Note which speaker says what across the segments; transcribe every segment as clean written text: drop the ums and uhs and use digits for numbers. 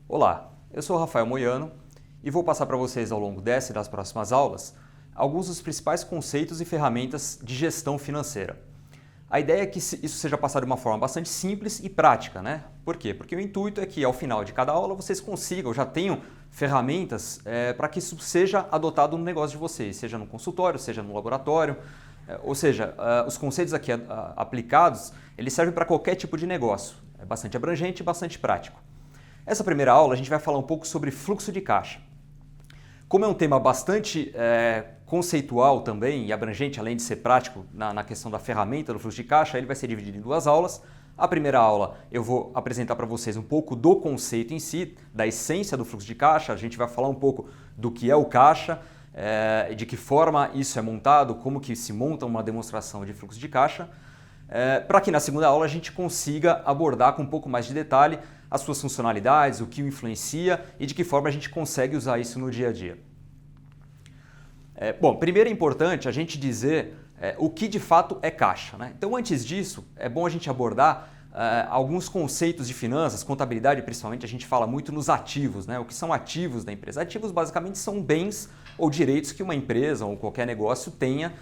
Speaker 1: Olá, eu sou o Rafael Moiano e vou passar para vocês ao longo dessa e das próximas aulas alguns dos principais conceitos e ferramentas de gestão financeira. A ideia é que isso seja passado de uma forma bastante simples e prática, né? Por quê? Porque o intuito é que ao final de cada aula vocês consigam, já tenham ferramentas para que isso seja adotado no negócio de vocês, seja no consultório, seja no laboratório, ou seja, os conceitos aqui aplicados, eles servem para qualquer tipo de negócio. É bastante abrangente e bastante prático. Essa primeira aula a gente vai falar um pouco sobre fluxo de caixa. Como é um tema bastante conceitual também e abrangente, além de ser prático na questão da ferramenta do fluxo de caixa, ele vai ser dividido em duas aulas. A primeira aula eu vou apresentar para vocês um pouco do conceito em si, da essência do fluxo de caixa, a gente vai falar um pouco do que é o caixa, de que forma isso é montado, como que se monta uma demonstração de fluxo de caixa, para que na segunda aula a gente consiga abordar com um pouco mais de detalhe as suas funcionalidades, o que o influencia e de que forma a gente consegue usar isso no dia a dia. Bom, primeiro é importante a gente dizer o que de fato é caixa, né? Então, antes disso, é bom a gente abordar alguns conceitos de finanças, contabilidade principalmente, a gente fala muito nos ativos, né? O que são ativos da empresa? Ativos basicamente são bens ou direitos que uma empresa ou qualquer negócio tenha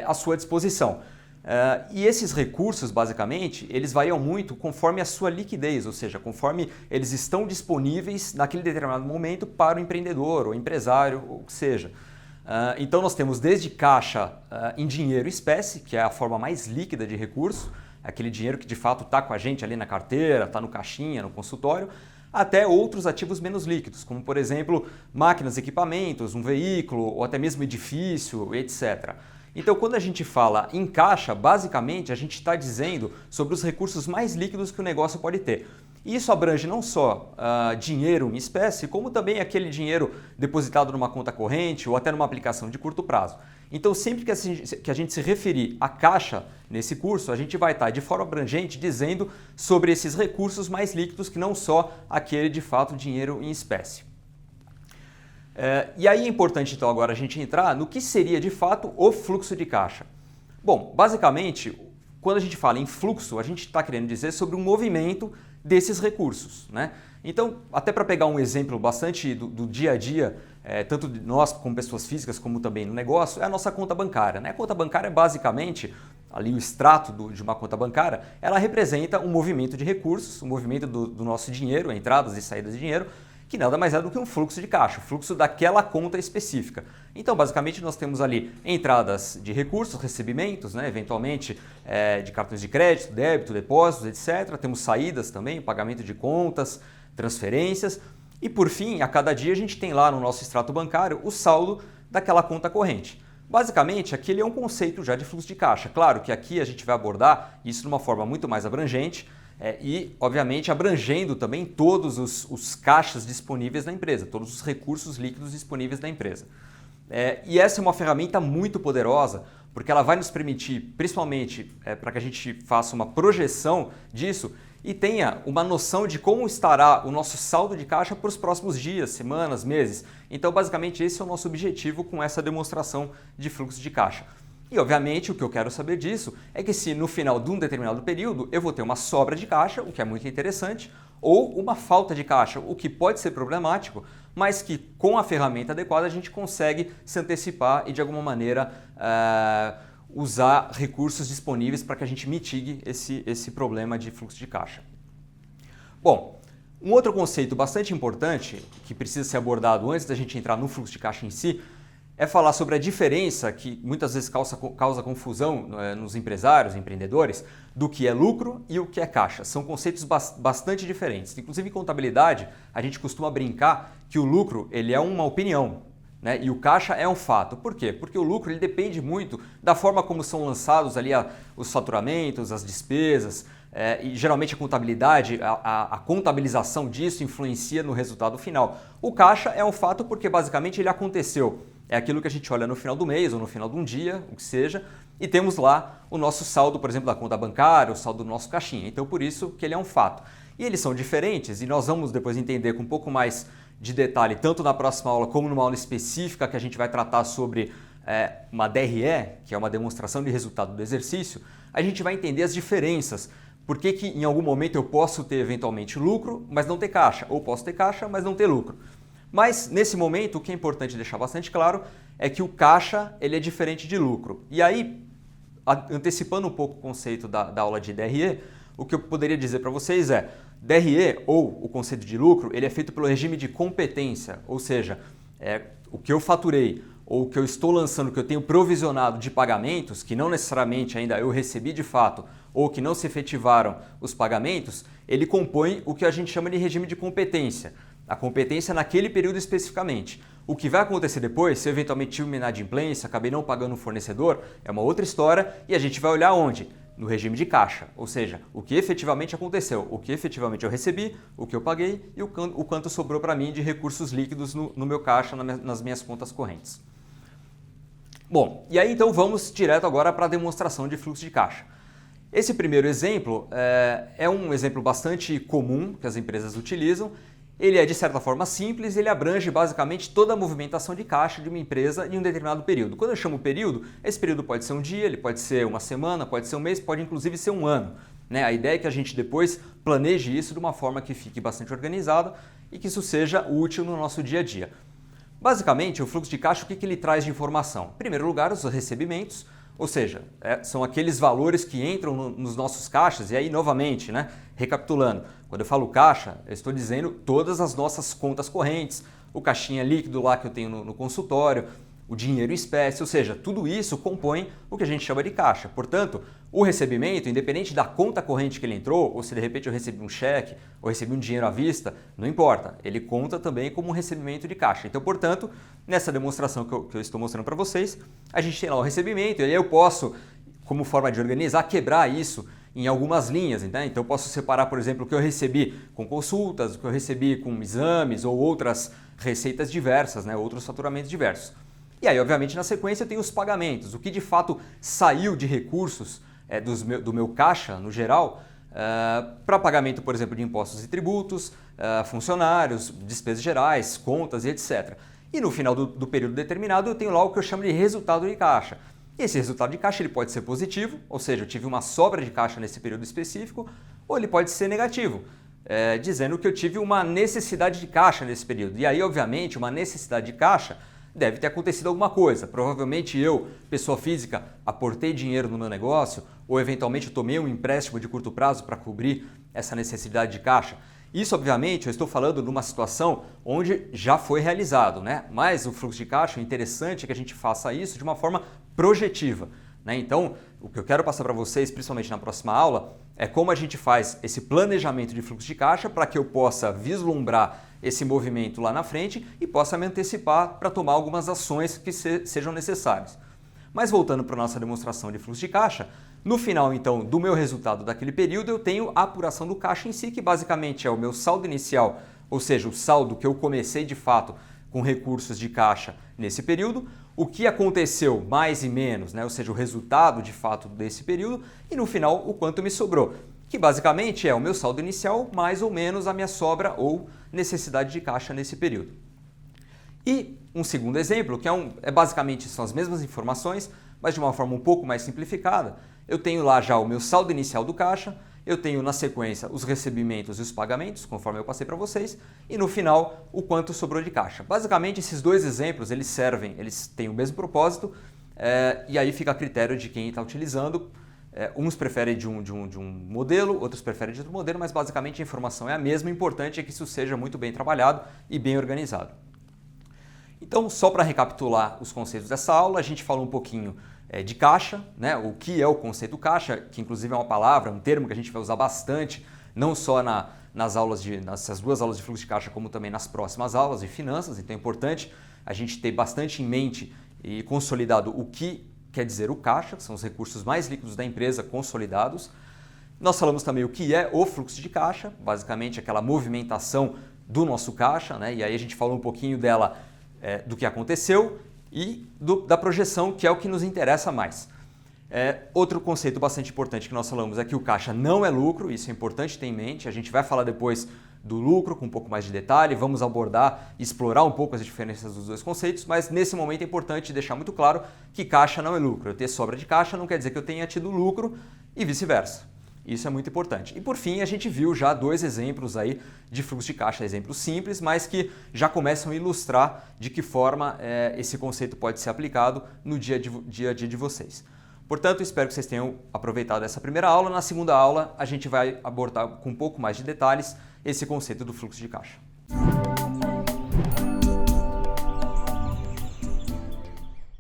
Speaker 1: à sua disposição. E esses recursos, basicamente, eles variam muito conforme a sua liquidez, ou seja, conforme eles estão disponíveis naquele determinado momento para o empreendedor ou empresário, ou o que seja. Então nós temos desde caixa em dinheiro espécie, que é a forma mais líquida de recurso, aquele dinheiro que de fato está com a gente ali na carteira, está no caixinha, no consultório, até outros ativos menos líquidos, como por exemplo máquinas, equipamentos, um veículo ou até mesmo edifício, etc. Então, quando a gente fala em caixa, basicamente a gente está dizendo sobre os recursos mais líquidos que o negócio pode ter. E isso abrange não só dinheiro em espécie, como também aquele dinheiro depositado numa conta corrente ou até numa aplicação de curto prazo. Então, sempre que a gente se referir à caixa nesse curso, a gente vai estar de forma abrangente dizendo sobre esses recursos mais líquidos que não só aquele de fato dinheiro em espécie. E aí é importante então agora a gente entrar no que seria de fato o fluxo de caixa. Bom, basicamente, quando a gente fala em fluxo, a gente está querendo dizer sobre um movimento desses recursos, né? Então, até para pegar um exemplo bastante do dia a dia, tanto de nós como pessoas físicas, como também no negócio, é a nossa conta bancária, né? A conta bancária é basicamente, ali o extrato de uma conta bancária, ela representa um movimento de recursos, um movimento do nosso dinheiro, entradas e saídas de dinheiro, que nada mais é do que um fluxo de caixa, o fluxo daquela conta específica. Então, basicamente, nós temos ali entradas de recursos, recebimentos, né, eventualmente de cartões de crédito, débito, depósitos, etc. Temos saídas também, pagamento de contas, transferências. E, por fim, a cada dia a gente tem lá no nosso extrato bancário o saldo daquela conta corrente. Basicamente, aquele é um conceito já de fluxo de caixa. Claro que aqui a gente vai abordar isso de uma forma muito mais abrangente, e, obviamente, abrangendo também todos os caixas disponíveis na empresa, todos os recursos líquidos disponíveis na empresa. E essa é uma ferramenta muito poderosa, porque ela vai nos permitir, principalmente para que a gente faça uma projeção disso e tenha uma noção de como estará o nosso saldo de caixa para os próximos dias, semanas, meses. Então, basicamente, esse é o nosso objetivo com essa demonstração de fluxo de caixa. E, obviamente, o que eu quero saber disso é que se no final de um determinado período eu vou ter uma sobra de caixa, o que é muito interessante, ou uma falta de caixa, o que pode ser problemático, mas que com a ferramenta adequada a gente consegue se antecipar e de alguma maneira usar recursos disponíveis para que a gente mitigue esse problema de fluxo de caixa. Bom, um outro conceito bastante importante que precisa ser abordado antes da gente entrar no fluxo de caixa em si é falar sobre a diferença que muitas vezes causa confusão nos empresários, empreendedores, do que é lucro e o que é caixa. São conceitos bastante diferentes. Inclusive em contabilidade, a gente costuma brincar que o lucro ele é uma opinião, né? E o caixa é um fato. Por quê? Porque o lucro ele depende muito da forma como são lançados ali os faturamentos, as despesas, e geralmente a contabilidade, a contabilização disso influencia no resultado final. O caixa é um fato porque basicamente ele aconteceu. É aquilo que a gente olha no final do mês ou no final de um dia, o que seja, e temos lá o nosso saldo, por exemplo, da conta bancária, o saldo do nosso caixinha. Então, por isso que ele é um fato. E eles são diferentes e nós vamos depois entender com um pouco mais de detalhe, tanto na próxima aula como numa aula específica que a gente vai tratar sobre uma DRE, que é uma demonstração de resultado do exercício, a gente vai entender as diferenças Por que que em algum momento eu posso ter eventualmente lucro, mas não ter caixa? Ou posso ter caixa, mas não ter lucro? Mas nesse momento o que é importante deixar bastante claro é que o caixa ele é diferente de lucro. E aí, antecipando um pouco o conceito da aula de DRE, o que eu poderia dizer para vocês é DRE, ou o conceito de lucro, ele é feito pelo regime de competência, ou seja, o que eu faturei ou o que eu estou lançando, que eu tenho provisionado de pagamentos, que não necessariamente ainda eu recebi de fato ou que não se efetivaram os pagamentos, ele compõe o que a gente chama de regime de competência. A competência naquele período especificamente. O que vai acontecer depois, se eu eventualmente tive uma inadimplência, acabei não pagando um fornecedor, é uma outra história e a gente vai olhar onde? No regime de caixa, ou seja, o que efetivamente aconteceu, o que efetivamente eu recebi, o que eu paguei e o quanto sobrou para mim de recursos líquidos no meu caixa, nas minhas contas correntes. Bom, e aí então vamos direto agora para a demonstração de fluxo de caixa. Esse primeiro exemplo é um exemplo bastante comum que as empresas utilizam. Ele é de certa forma simples, ele abrange basicamente toda a movimentação de caixa de uma empresa em um determinado período. Quando eu chamo período, esse período pode ser um dia, ele pode ser uma semana, pode ser um mês, pode inclusive ser um ano. A ideia é que a gente depois planeje isso de uma forma que fique bastante organizada e que isso seja útil no nosso dia a dia. Basicamente, o fluxo de caixa, o que ele traz de informação? Em primeiro lugar, os recebimentos, ou seja, são aqueles valores que entram nos nossos caixas, e aí novamente, recapitulando, quando eu falo caixa, eu estou dizendo todas as nossas contas correntes, o caixinha líquido lá que eu tenho no consultório, o dinheiro em espécie, ou seja, tudo isso compõe o que a gente chama de caixa. Portanto, o recebimento, independente da conta corrente que ele entrou, ou se de repente eu recebi um cheque ou recebi um dinheiro à vista, não importa, ele conta também como um recebimento de caixa. Então, portanto, nessa demonstração que eu estou mostrando para vocês, a gente tem lá o recebimento e aí eu posso, como forma de organizar, quebrar isso em algumas linhas. Então eu posso separar, por exemplo, o que eu recebi com consultas, o que eu recebi com exames ou outras receitas diversas, outros faturamentos diversos. E aí, obviamente, na sequência eu tenho os pagamentos, o que de fato saiu de recursos do meu caixa, no geral, para pagamento, por exemplo, de impostos e tributos, funcionários, despesas gerais, contas e etc. E no final do período determinado eu tenho lá o que eu chamo de resultado de caixa. E esse resultado de caixa ele pode ser positivo, ou seja, eu tive uma sobra de caixa nesse período específico, ou ele pode ser negativo, dizendo que eu tive uma necessidade de caixa nesse período. E aí, obviamente, uma necessidade de caixa deve ter acontecido alguma coisa. Provavelmente eu, pessoa física, aportei dinheiro no meu negócio ou eventualmente eu tomei um empréstimo de curto prazo para cobrir essa necessidade de caixa. Isso, obviamente, eu estou falando de uma situação onde já foi realizado, Mas o fluxo de caixa, o interessante é que a gente faça isso de uma forma projetiva. Então, o que eu quero passar para vocês, principalmente na próxima aula, é como a gente faz esse planejamento de fluxo de caixa para que eu possa vislumbrar esse movimento lá na frente e possa me antecipar para tomar algumas ações que sejam necessárias. Mas voltando para a nossa demonstração de fluxo de caixa, no final então do meu resultado daquele período eu tenho a apuração do caixa em si, que basicamente é o meu saldo inicial, ou seja, o saldo que eu comecei de fato com recursos de caixa nesse período, o que aconteceu mais e menos, ou seja, o resultado de fato desse período e no final o quanto me sobrou, que basicamente é o meu saldo inicial mais ou menos a minha sobra ou necessidade de caixa nesse período. E um segundo exemplo, que basicamente são as mesmas informações, mas de uma forma um pouco mais simplificada, eu tenho lá já o meu saldo inicial do caixa, eu tenho na sequência os recebimentos e os pagamentos, conforme eu passei para vocês, e no final o quanto sobrou de caixa. Basicamente esses dois exemplos eles têm o mesmo propósito e aí fica a critério de quem está utilizando. Uns preferem de um modelo, outros preferem de outro modelo, mas basicamente a informação é a mesma, o importante é que isso seja muito bem trabalhado e bem organizado. Então, só para recapitular os conceitos dessa aula, a gente falou um pouquinho de caixa, o que é o conceito caixa, que inclusive é uma palavra, um termo que a gente vai usar bastante, não só nessas duas aulas de fluxo de caixa, como também nas próximas aulas de finanças, então é importante a gente ter bastante em mente e consolidado o que quer dizer o caixa, que são os recursos mais líquidos da empresa consolidados. Nós falamos também o que é o fluxo de caixa, basicamente aquela movimentação do nosso caixa, e aí a gente falou um pouquinho dela, do que aconteceu e da projeção, que é o que nos interessa mais. Outro conceito bastante importante que nós falamos é que o caixa não é lucro, isso é importante ter em mente, a gente vai falar depois do lucro com um pouco mais de detalhe, vamos abordar e explorar um pouco as diferenças dos dois conceitos, mas nesse momento é importante deixar muito claro que caixa não é lucro. Eu ter sobra de caixa não quer dizer que eu tenha tido lucro e vice-versa. Isso é muito importante. E por fim, a gente viu já 2 exemplos aí de fluxo de caixa, exemplos simples, mas que já começam a ilustrar de que forma esse conceito pode ser aplicado no dia a dia de vocês. Portanto, espero que vocês tenham aproveitado essa primeira aula. Na segunda aula, a gente vai abordar com um pouco mais de detalhes esse conceito do fluxo de caixa.